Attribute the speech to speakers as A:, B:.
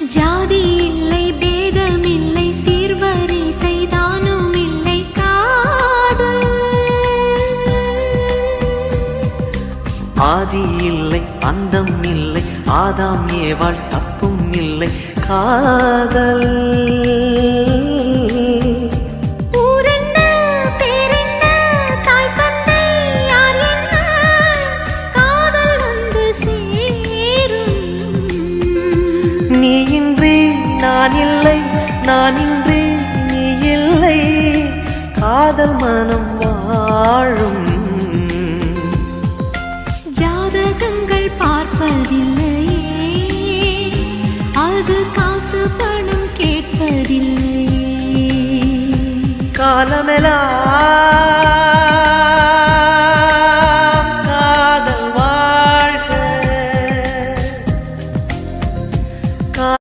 A: ஜாதி இல்லை பேதம் இல்லை சீர்வரிசை தானும் இல்லை காதல்.
B: ஆதி இல்லை அந்தம் இல்லை ஆதாம் ஏவாள் தப்பும் இல்லை காதல். நான் இல்லை நான் இன்றி நீ இல்லை காதல் மனம் வாழும்.
A: ஜாதகங்கள் பார்ப்பதில்லையே அது காசு பணம் கேட்பதில்லையே.
B: காலமெல்லாம்